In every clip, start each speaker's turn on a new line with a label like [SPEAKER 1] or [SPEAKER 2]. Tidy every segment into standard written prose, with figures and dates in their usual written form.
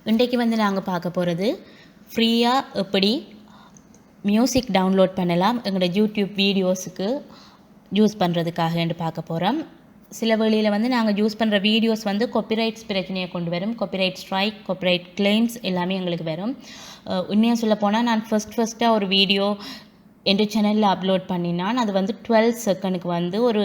[SPEAKER 1] இன்றைக்கு வந்து நாங்கள் பார்க்க போகிறது ஃப்ரீயாக எப்படி மியூசிக் டவுன்லோட் பண்ணலாம் எங்களோட யூடியூப் வீடியோஸுக்கு யூஸ் பண்ணுறதுக்காக என்று பார்க்க போகிறோம். சில வேளையில் வந்து நாங்கள் யூஸ் பண்ணுற வீடியோஸ் வந்து காப்பிரைட்ஸ் பிரச்சனையை கொண்டு வரும். காப்பிரைட் ஸ்ட்ரைக், காப்பிரைட் கிளைம்ஸ் எல்லாமே எங்களுக்கு வரும். உண்மையாக சொல்ல போனால் நான் ஃபஸ்ட்டாக ஒரு வீடியோ என் சேனலில் அப்லோட் பண்ணினான். அது வந்து 12 செகண்டுக்கு வந்து ஒரு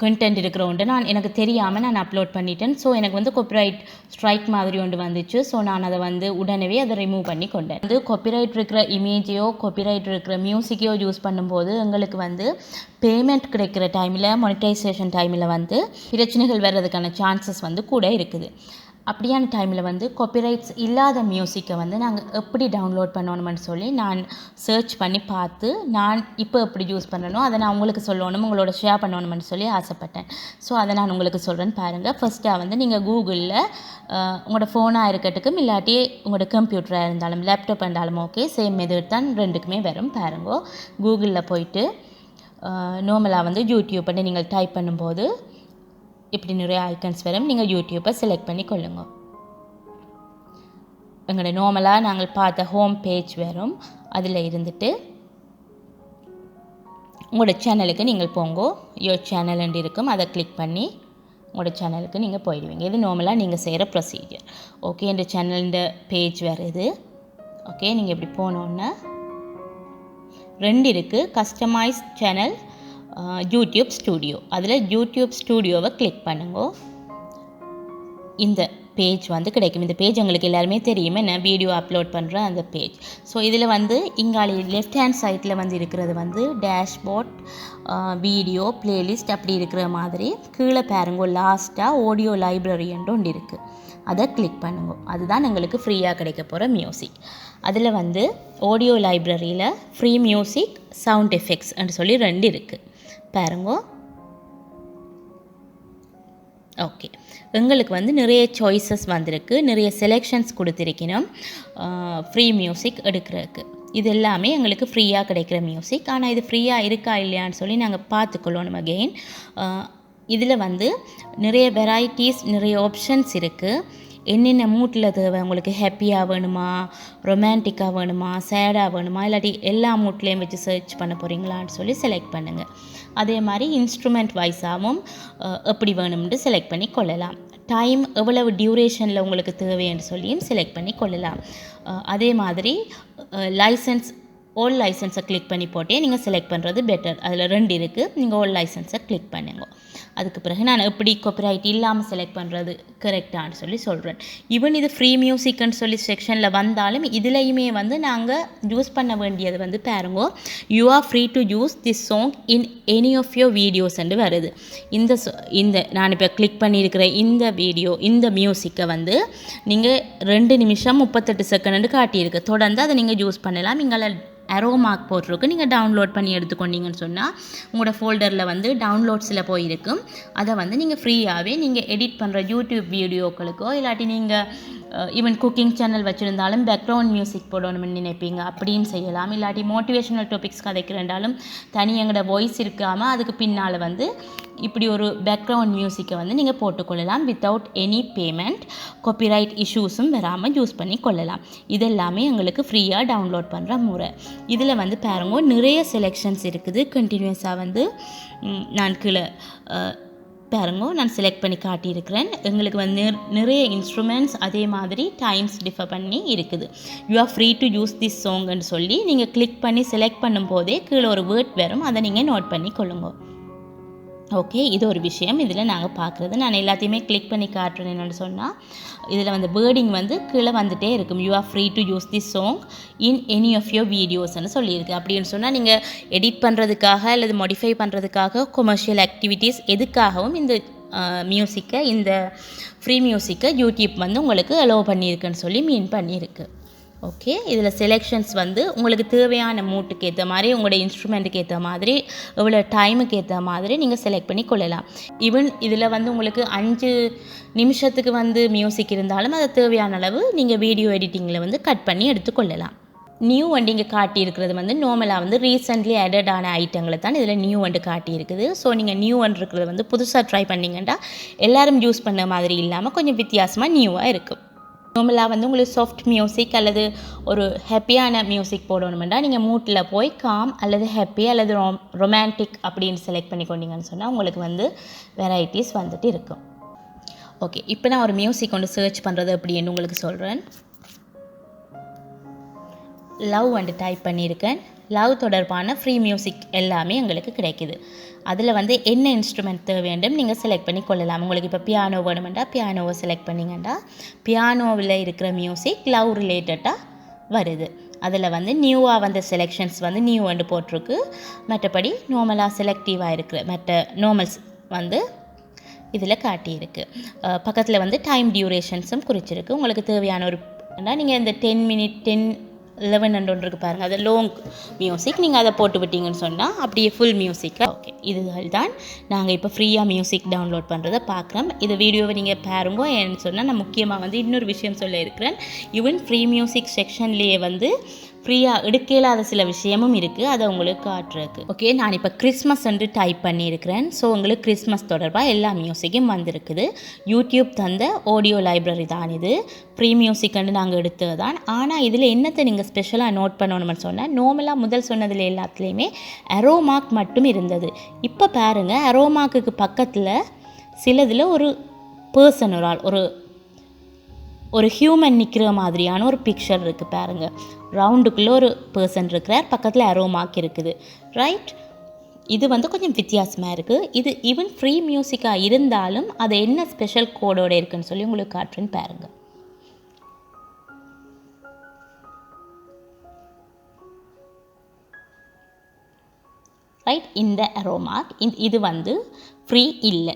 [SPEAKER 1] கண்டென்ட் இருக்கிறோன்ட்டு எனக்கு தெரியாமல் நான் அப்லோட் பண்ணிட்டேன். ஸோ எனக்கு வந்து காப்பிரைட் ஸ்ட்ரைக் மாதிரி ஒன்று வந்துச்சு. ஸோ நான் அதை வந்து உடனே அதை ரிமூவ் பண்ணி கொண்டேன். வந்து காப்பிரைட் இருக்கிற இமேஜையோ காப்பிரைட் இருக்கிற மியூசிக்கையோ யூஸ் பண்ணும்போது எங்களுக்கு வந்து பேமெண்ட் கிடைக்கிற டைமில், மானிட்டைசேஷன் டைமில் வந்து பிரச்சனைகள் வர்றதுக்கான சான்சஸ் வந்து கூட இருக்குது. அப்படியான டைமில் வந்து காப்பிரைட்ஸ் இல்லாத மியூசிக்கை வந்து நாங்கள் எப்படி டவுன்லோட் பண்ணணும்னு சொல்லி நான் சர்ச் பண்ணி பார்த்து நான் இப்போ எப்படி யூஸ் பண்ணணும் அதை நான் உங்களுக்கு சொல்லணும், உங்களோட ஷேர் பண்ணணும்னு சொல்லி ஆசைப்பட்டேன். ஸோ அதை நான் உங்களுக்கு சொல்கிறேன்னு பாருங்கள். ஃபஸ்ட்டாக வந்து நீங்கள் கூகுளில் உங்களோட ஃபோனாக இருக்கட்டுக்கும் இல்லாட்டி உங்களோட கம்ப்யூட்டராக இருந்தாலும் லேப்டாப் இருந்தாலும் ஓகே, சேம் மெத்தட் தான் ரெண்டுக்குமே வரும். பாருங்க, கூகுளில் போயிட்டு நார்மலாக வந்து யூடியூப்னு நீங்கள் டைப் பண்ணும்போது இப்படி நிறைய ஐக்கன்ஸ் வரும். நீங்கள் யூடியூப்பை செலக்ட் பண்ணி கொள்ளுங்க. எங்களோட நார்மலாக நாங்கள் பார்த்த ஹோம் பேஜ் வரும். அதில் இருந்துட்டு உங்களோட சேனலுக்கு நீங்கள் போங்கோ. யோர் சேனல் இருக்கும், அதை கிளிக் பண்ணி உங்களோட சேனலுக்கு நீங்கள் போயிடுவீங்க. இது நார்மலாக நீங்கள் செய்கிற ப்ரொசீஜர். ஓகே, இந்த சேனல்ன்ற பேஜ் வருது. ஓகே, நீங்கள் இப்படி போனோன்னா 2 இருக்குது, கஸ்டமைஸ் சேனல், யூடியூப் ஸ்டூடியோ. அதில் யூடியூப் ஸ்டூடியோவை கிளிக் பண்ணுங்க. இந்த பேஜ் வந்து கிடைக்கும். இந்த பேஜ் உங்களுக்கு எல்லாருமே தெரியுமே, நான் வீடியோ அப்லோட் பண்ணுறேன் அந்த பேஜ். ஸோ இதில் வந்து இங்காலி லெஃப்ட் ஹேண்ட் சைட்டில் வந்து இருக்கிறது வந்து டேஷ்போர்ட், வீடியோ, பிளேலிஸ்ட் அப்படி இருக்கிற மாதிரி. கீழே பாருங்க, லாஸ்ட்டாக ஆடியோ லைப்ரரி ஒன்று இருக்குது. அதை கிளிக் பண்ணுங்க. அதுதான் எங்களுக்கு ஃப்ரீயாக கிடைக்க போகிற மியூசிக். அதில் வந்து ஆடியோ லைப்ரரியில் ஃப்ரீ மியூசிக், சவுண்ட் எஃபெக்ட்ஸ் என்று சொல்லி 2 இருக்குது பாருங்க. ஓகே, எங்களுக்கு வந்து நிறைய சாய்ஸஸ் வந்திருக்கு, நிறைய செலெக்ஷன்ஸ் கொடுத்துருக்கணும் ஃப்ரீ மியூசிக் எடுக்கிறதுக்கு. இது எல்லாமே எங்களுக்கு ஃப்ரீயாக கிடைக்கிற மியூசிக். ஆனால் இது ஃப்ரீயாக இருக்கா இல்லையான்னு சொல்லி நாங்கள் பார்த்துக்கொள்ளணும் அகெயின். இதில் வந்து நிறைய வெரைட்டிஸ், நிறைய ஆப்ஷன்ஸ் இருக்குது. என்னென்ன மூட்டில் தேவை உங்களுக்கு, ஹாப்பியாக வேணுமா, ரொமான்டிக்காக வேணுமா, சேடாக வேணுமா, இல்லாட்டி எல்லா மூட்லேயும் வச்சு சர்ச் பண்ண போகிறீங்களான்னு சொல்லி செலக்ட் பண்ணுங்கள். அதே மாதிரி இன்ஸ்ட்ருமெண்ட் வைஸாகவும் எப்படி வேணும்னு செலக்ட் பண்ணி கொள்ளலாம். டைம் எவ்வளவு டியூரேஷனில் உங்களுக்கு தேவைன்னு சொல்லியும் செலக்ட் பண்ணி கொள்ளலாம். அதே மாதிரி லைசன்ஸ், ஓல் லைசன்ஸை கிளிக் பண்ணி போட்டே நீங்கள் செலக்ட் பண்ணுறது பெட்டர். அதில் 2 இருக்குது, நீங்கள் ஓல் லைசன்ஸை கிளிக் பண்ணுங்க. அதுக்கு பிறகு நான் எப்படி காப்பிரைட் இல்லாமல் செலக்ட் பண்ணுறது கரெக்டானு சொல்லி சொல்கிறேன். ஈவன் இது ஃப்ரீ மியூசிக்னு சொல்லி செக்ஷனில் வந்தாலும் இதுலேயுமே வந்து நாங்கள் யூஸ் பண்ண வேண்டியது வந்து பாருங்க, you are free to use this song in any of your வீடியோஸ்ன்னு வருது. இந்த நான் இப்போ கிளிக் பண்ணியிருக்கிற இந்த வீடியோ, இந்த மியூசிக்கை வந்து நீங்கள் 2 நிமிஷம் 38 செகண்ட் காட்டியிருக்கு. தொடர்ந்து அதை நீங்கள் யூஸ் பண்ணலாம். இங்கே அரோ மார்க் போட்டிருக்கு. நீங்கள் டவுன்லோட் பண்ணி எடுத்துக்கொண்டீங்கன்னு சொன்னால் உங்களோட ஃபோல்டரில் வந்து டவுன்லோட்ஸில் போயிருக்கும். அதை வந்து நீங்கள் ஃப்ரீயாகவே நீங்கள் எடிட் பண்ணுற யூடியூப் வீடியோக்களுக்கோ இல்லாட்டி நீங்கள் ஈவன் குக்கிங் சேனல் வச்சுருந்தாலும் பேக்ரவுண்ட் மியூசிக் போடணும்னு நினைப்பீங்க, அப்படியும் செய்யலாம். இல்லாட்டி மோட்டிவேஷனல் டாபிக்ஸ் கதைக்கிறேன்டாலும் தனி எங்களோட வாய்ஸ் இருக்காமல் அதுக்கு பின்னால் வந்து இப்படி ஒரு பேக்ரவுண்ட் மியூசிக்கை வந்து நீங்கள் போட்டுக்கொள்ளலாம். வித்தவுட் எனி பேமெண்ட், காப்பிரைட் இஷ்யூஸும் வராமல் யூஸ் பண்ணி கொள்ளலாம். இதெல்லாமே எங்களுக்கு ஃப்ரீயாக டவுன்லோட் பண்ணுற முறை. இதில் வந்து பாருங்க, நிறைய செலெக்ஷன்ஸ் இருக்குது. கண்டினியூஸாக வந்து நான் கீழே பாருங்க, நான் செலக்ட் பண்ணி காட்டியிருக்கிறேன். எங்களுக்கு வந்து நிறைய இன்ஸ்ட்ருமெண்ட்ஸ், அதே மாதிரி டைம்ஸ் டிஃபர் பண்ணி இருக்குது. You are free to use this சாங்னு சொல்லி நீங்கள் கிளிக் பண்ணி செலக்ட் பண்ணும்போதே கீழே ஒரு வேர்ட் வரும், அதை நீங்கள் நோட் பண்ணி கொள்ளுங்க. ஓகே, இது ஒரு விஷயம். இதில் நாங்கள் பார்க்குறது, நான் எல்லாத்தையுமே கிளிக் பண்ணி காட்டுறேன். என்னென்னு சொன்னால் இதில் வந்து வேர்டிங் வந்து கீழே வந்துகிட்டே இருக்கும். You are free to use this song in any of your வீடியோஸ்ன்னு சொல்லியிருக்கு. அப்படின்னு சொன்னால் நீங்கள் எடிட் பண்ணுறதுக்காக அல்லது மாடிஃபை பண்ணுறதுக்காக, கொமர்ஷியல் ஆக்டிவிட்டீஸ் எதுக்காகவும் இந்த மியூசிக்கை, இந்த ஃப்ரீ மியூசிக்கை யூடியூப் வந்து உங்களுக்கு அலோவ் பண்ணியிருக்குன்னு சொல்லி மீன் பண்ணியிருக்கு. ஓகே, இதில் செலெக்ஷன்ஸ் வந்து உங்களுக்கு தேவையான மூட்டுக்கு ஏற்ற மாதிரி, உங்களோட இன்ஸ்ட்ருமெண்ட்டுக்கு ஏற்ற மாதிரி, எவ்வளோ டைமுக்கு ஏற்ற மாதிரி நீங்கள் செலக்ட் பண்ணி கொள்ளலாம். ஈவன் இதில் வந்து உங்களுக்கு 5 நிமிஷத்துக்கு வந்து மியூசிக் இருந்தாலும் அதை தேவையான அளவு நீங்கள் வீடியோ எடிட்டிங்கில் வந்து கட் பண்ணி எடுத்துக்கொள்ளலாம். நியூ வண்டி இங்கே காட்டியிருக்கிறது வந்து நார்மலாக வந்து ரீசெண்ட்லி ஆடடான ஐட்டங்களை தான் இதில் நியூ வண்டு காட்டியிருக்குது. ஸோ நீங்கள் நியூ வண்டு இருக்கிறது வந்து புதுசாக ட்ரை பண்ணிங்கன்னா எல்லோரும் யூஸ் பண்ண மாதிரி இல்லாமல் கொஞ்சம் வித்தியாசமாக நியூவாக இருக்கும். நார்மலாக வந்து உங்களுக்கு சாஃப்ட் மியூசிக் அல்லது ஒரு ஹாப்பியான மியூசிக் போடணுமெண்டா நீங்கள் மூட்டில் போய் காம் அல்லது ஹாப்பி அல்லது ரொமான்டிக் அப்படின்னு செலக்ட் பண்ணி கொண்டீங்கன்னு சொன்னால் உங்களுக்கு வந்து வெரைட்டிஸ் வந்துட்டு இருக்கும். ஓகே, இப்போ நான் ஒரு மியூசிக் கொண்டு சர்ச் பண்ணுறது அப்படின்னு உங்களுக்கு சொல்கிறேன். லவ் வந்து டைப் பண்ணியிருக்கேன். லவ் தொடர்பான ஃப்ரீ மியூசிக் எல்லாமே எங்களுக்கு கிடைக்குது. அதில் வந்து என்ன இன்ஸ்ட்ருமெண்ட் வேண்டும் நீங்கள் செலக்ட் பண்ணி கொள்ளலாம். உங்களுக்கு இப்போ பியானோ வேணுமெண்டா பியானோவை செலக்ட் பண்ணிங்கன்னா பியானோவில் இருக்கிற மியூசிக் லவ் ரிலேட்டடாக வருது. அதில் வந்து நியூவாக வந்த செலெக்ஷன்ஸ் வந்து நியூ வந்து போட்டிருக்கு. மற்றபடி நார்மலாக செலக்டிவாக இருக்கிற மற்ற நார்மல்ஸ் வந்து இதில் காட்டியிருக்கு. பக்கத்தில் வந்து டைம் டியூரேஷன்ஸும் குறிச்சிருக்கு. உங்களுக்கு தேவையான ஒரு நீங்கள் இந்த 10 minute 11 ஒன்று பாருங்கள், அது லாங் மியூசிக். நீங்கள் அதை போட்டு விட்டீங்கன்னு சொன்னால் அப்படியே ஃபுல் மியூசிக்காக. ஓகே, இதுகள் தான் நாங்கள் இப்போ ஃப்ரீயாக மியூசிக் டவுன்லோட் பண்ணுறதை பார்க்குறோம். இந்த வீடியோவை நீங்கள் பாருங்க. ஏன்னு சொன்னால் நான் முக்கியமாக வந்து இன்னொரு விஷயம் சொல்ல இருக்கிறேன். ஈவன் ஃப்ரீ மியூசிக் செக்ஷன்லேயே வந்து ஃப்ரீயாக எடுக்கலாத சில விஷயமும் இருக்குது, அதை உங்களுக்கு காட்டுறதுக்கு. ஓகே, நான் இப்போ கிறிஸ்மஸ் வந்து டைப் பண்ணியிருக்கிறேன். ஸோ உங்களுக்கு கிறிஸ்மஸ் தொடர்பாக எல்லா மியூசிக்கும் வந்திருக்குது. யூடியூப் தந்த ஆடியோ லைப்ரரி தான் இது. ஃப்ரீ மியூசிக்னு நாங்கள் எடுத்தது தான். ஆனால் இதில் என்னத்தை நீங்கள் ஸ்பெஷலாக நோட் பண்ணணும்னு சொன்னால், நார்மலாக முதல் சொன்னதில் எல்லாத்துலேயுமே அரோமார்க் மட்டும் இருந்தது. இப்போ பாருங்கள், அரோமார்க்குக்கு பக்கத்தில் சிலதில் ஒரு பர்சன், ஒரு ஆள், ஒரு ஹியூமன் நிற்கிற மாதிரியான ஒரு பிக்சர் இருக்குது பாருங்கள். ரவுண்டுக்குள்ளே ஒரு பர்சன் இருக்கிறார், பக்கத்தில் அரோமார்க் இருக்குது. ரைட், இது வந்து கொஞ்சம் வித்தியாசமாக இருக்குது. இது ஈவன் ஃப்ரீ மியூசிக்காக இருந்தாலும் அது என்ன ஸ்பெஷல் கோடோடு இருக்குன்னு சொல்லி உங்களுக்கு காட்டுறேன்னு பாருங்கள். ரைட், இந்த அரோமார்க் இது வந்து ஃப்ரீ இல்லை.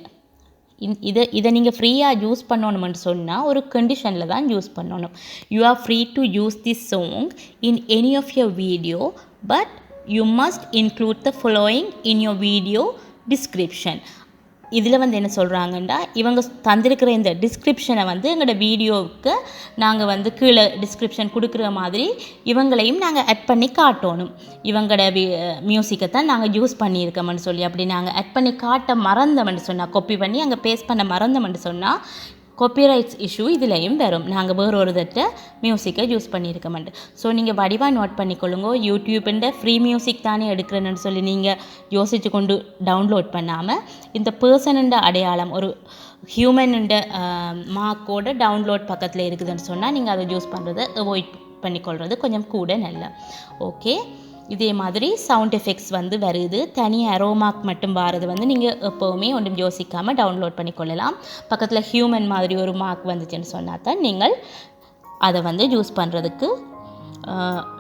[SPEAKER 1] இதை நீங்கள் ஃப்ரீயாக யூஸ் பண்ணணும்னு சொன்னால் ஒரு கண்டிஷனில் தான் யூஸ் பண்ணணும். You are free to use this song in any of your video, but you must include the following in your video description. இதில் வந்து என்ன சொல்கிறாங்கன்னா, இவங்க தந்திருக்கிற இந்த டிஸ்கிரிப்ஷனை வந்து எங்களோட வீடியோவுக்கு நாங்கள் வந்து கீழே டிஸ்கிரிப்ஷன் கொடுக்குற மாதிரி இவங்களையும் நாங்கள் ஆட் பண்ணி காட்டணும். இவங்களோட மியூசிக்கை தான் நாங்கள் யூஸ் பண்ணியிருக்கோம்னு சொல்லி அப்படி நாங்கள் ஆட் பண்ணி காட்ட மறந்தோம்னு சொன்னால், காப்பி பண்ணி அங்கே பேஸ்ட் பண்ண மறந்தோம்னு சொன்னால் காப்பிரைட்ஸ் இஷ்யூ இதுலேயும் வரும். நாங்கள் வேறு ஒரு தட்ட மியூசிக்கை யூஸ் பண்ணியிருக்கோம்ட்டு. ஸோ நீங்கள் வடிவாக நோட் பண்ணிக்கொள்ளுங்க. யூடியூப்ன்ற ஃப்ரீ மியூசிக் தானே எடுக்கிறேன்னு சொல்லி நீங்கள் யோசித்து கொண்டு டவுன்லோட் பண்ணாமல், இந்த பர்சனுன்ற அடையாளம் ஒரு ஹியூமனுன்ற மார்க்கோட டவுன்லோட் பக்கத்தில் இருக்குதுன்னு சொன்னால் நீங்கள் அதை யூஸ் பண்ணுறதை அவாய்ட் பண்ணிக்கொள்வது கொஞ்சம் கூட நல்ல. ஓகே, இதே மாதிரி சவுண்ட் எஃபெக்ட்ஸ் வந்து வருது. தனி அரோமார்க் மட்டும் வாரது வந்து நீங்கள் எப்போவுமே ஒன்றும் யோசிக்காமல் டவுன்லோட் பண்ணிக்கொள்ளலாம். பக்கத்தில் ஹியூமன் மாதிரி ஒரு மார்க் வந்துச்சுன்னு சொன்னால் தான் நீங்கள் அதை வந்து யூஸ் பண்ணுறதுக்கு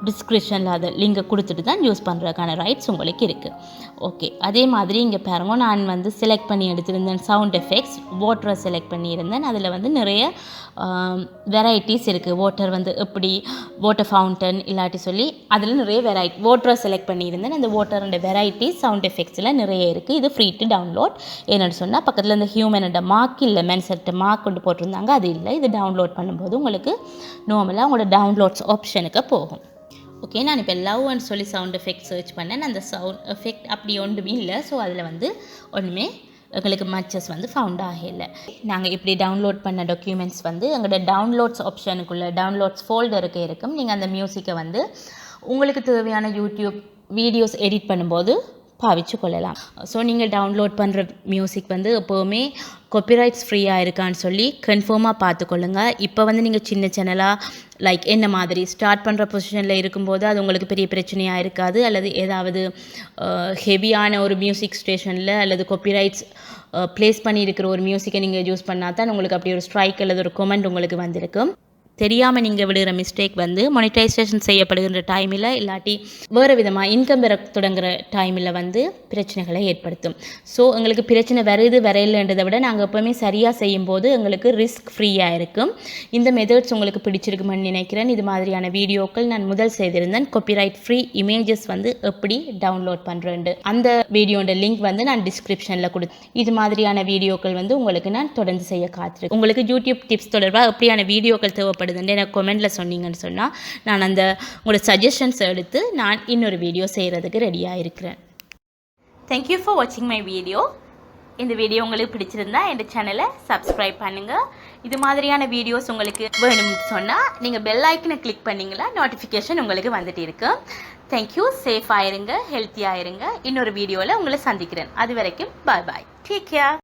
[SPEAKER 1] டிஸ்கிரிப்ஷனில் அதை லிங்கை கொடுத்துட்டு தான் யூஸ் பண்ணுறதுக்கான ரைட்ஸ் உங்களுக்கு இருக்குது. ஓகே, அதே மாதிரி இங்கே பாருங்க, நான் வந்து செலக்ட் பண்ணி எடுத்திருந்தேன் சவுண்ட் எஃபெக்ட்ஸ். வாட்டரை செலக்ட் பண்ணியிருந்தேன். அதில் வந்து நிறைய வெரைட்டிஸ் இருக்குது. வாட்டர் வந்து எப்படி வாட்டர் ஃபவுண்டன் இல்லாட்டி சொல்லி அதில் நிறைய வெரைட்டி வாட்டரை செலக்ட் பண்ணியிருந்தேன். அந்த வாட்டரோட வெரைட்டிஸ் சவுண்ட் எஃபெக்ட்ஸில் நிறைய இருக்குது. இது ஃப்ரீ டு டவுன்லோட். என்னென்னு சொன்னால் பக்கத்தில் இந்த ஹியூமனோட மார்க் இல்லை, மென்சர்ட்ட மார்க் கொண்டு போட்டிருந்தாங்க, அது இல்லை. இது டவுன்லோட் பண்ணும்போது உங்களுக்கு நார்மலாக உங்களோட டவுன்லோட்ஸ் ஆப்ஷனுக்கு போகும். ஓகே, நான் இப்போ லவ்னு சொல்லி சவுண்ட் எஃபெக்ட் சர்ச் பண்ணேன். அந்த சவுண்ட் எஃபெக்ட் அப்படி ஒன்றுமே இல்லை. ஸோ அதில் வந்து ஒன்றுமே எங்களுக்கு மச்சஸ் வந்து ஃபவுண்ட் ஆகலை. நாங்கள் இப்படி டவுன்லோட் பண்ண டாக்குமெண்ட்ஸ் வந்து எங்களோட டவுன்லோட்ஸ் ஆப்ஷனுக்குள்ளே டவுன்லோட்ஸ் ஃபோல்டருக்கு இருக்கும். நீங்கள் அந்த மியூசிக்கை வந்து உங்களுக்கு தேவையான யூடியூப் வீடியோஸ் எடிட் பண்ணும்போது பாவிச்சு கொள்ளலாம். ஸோ நீங்கள் டவுன்லோட் பண்ணுற மியூசிக் வந்து எப்போவுமே காப்பிரைட்ஸ் ஃப்ரீயாக இருக்கான்னு சொல்லி கன்ஃபார்மாக பார்த்துக்கொள்ளுங்க. இப்போ வந்து நீங்கள் சின்ன சேனலாக லைக் என்ன மாதிரி ஸ்டார்ட் பண்ணுற பொசிஷனில் இருக்கும்போது அது உங்களுக்கு பெரிய பிரச்சனையாக இருக்காது. அல்லது ஏதாவது ஹெவியான ஒரு மியூசிக் ஸ்டேஷனில் அல்லது காப்பிரைட்ஸ் ப்ளேஸ் பண்ணியிருக்கிற ஒரு மியூசிக்கை நீங்கள் யூஸ் பண்ணால் தான் உங்களுக்கு அப்படி ஒரு ஸ்ட்ரைக் அல்லது ஒரு கமெண்ட் உங்களுக்கு வந்திருக்கும். தெரியாமல் நீங்கள் விடுகிற மிஸ்டேக் வந்து மானிட்டைசேஷன் செய்யப்படுகின்ற டைமில் இல்லாட்டி வேறு விதமாக இன்கம் பெற தொடங்குகிற டைமில் வந்து பிரச்சனைகளை ஏற்படுத்தும். ஸோ எங்களுக்கு பிரச்சனை வருது வரையில்ன்றதை விட நாங்கள் எப்போவுமே சரியாக செய்யும்போது எங்களுக்கு ரிஸ்க் ஃப்ரீயாக இருக்கும். இந்த மெத்தட்ஸ் உங்களுக்கு பிடிச்சிருக்குமென்னு நினைக்கிறேன். இது மாதிரியான வீடியோக்கள் நான் முதல் செய்திருந்தேன். காப்பிரைட் ஃப்ரீ இமேஜஸ் வந்து எப்படி டவுன்லோட் பண்ணுறேன், அந்த வீடியோட லிங்க் வந்து நான் டிஸ்கிரிப்ஷனில் இது மாதிரியான வீடியோக்கள் வந்து உங்களுக்கு நான் தொடர்ந்து செய்ய காத்திருக்கேன். உங்களுக்கு யூடியூப் டிப்ஸ் தொடர்பாக எப்படியான வீடியோக்கள் தேவைப்படுது எனக்கு கமெண்ட்டில் சொன்னீங்கன்னு சொன்னால் நான் அந்த உங்களோட சஜஷன்ஸ் எடுத்து நான் இன்னொரு வீடியோ செய்கிறதுக்கு ரெடியாக இருக்கிறேன். தேங்க்யூ ஃபார் வாட்சிங் மை வீடியோ. இந்த வீடியோ உங்களுக்கு பிடிச்சிருந்தா என் சேனலை சப்ஸ்கிரைப் பண்ணுங்கள். இது மாதிரியான வீடியோஸ் உங்களுக்கு வேணும்னு சொன்னால் நீங்கள் பெல் ஐக்கனை கிளிக் பண்ணிங்களா நோட்டிஃபிகேஷன் உங்களுக்கு வந்துட்டு இருக்கு. தேங்க்யூ. சேஃபாக இருங்க, ஹெல்த்தியாக இருங்க. இன்னொரு வீடியோவில் உங்களை சந்திக்கிறேன். அது வரைக்கும் பாய் பாய். Take care.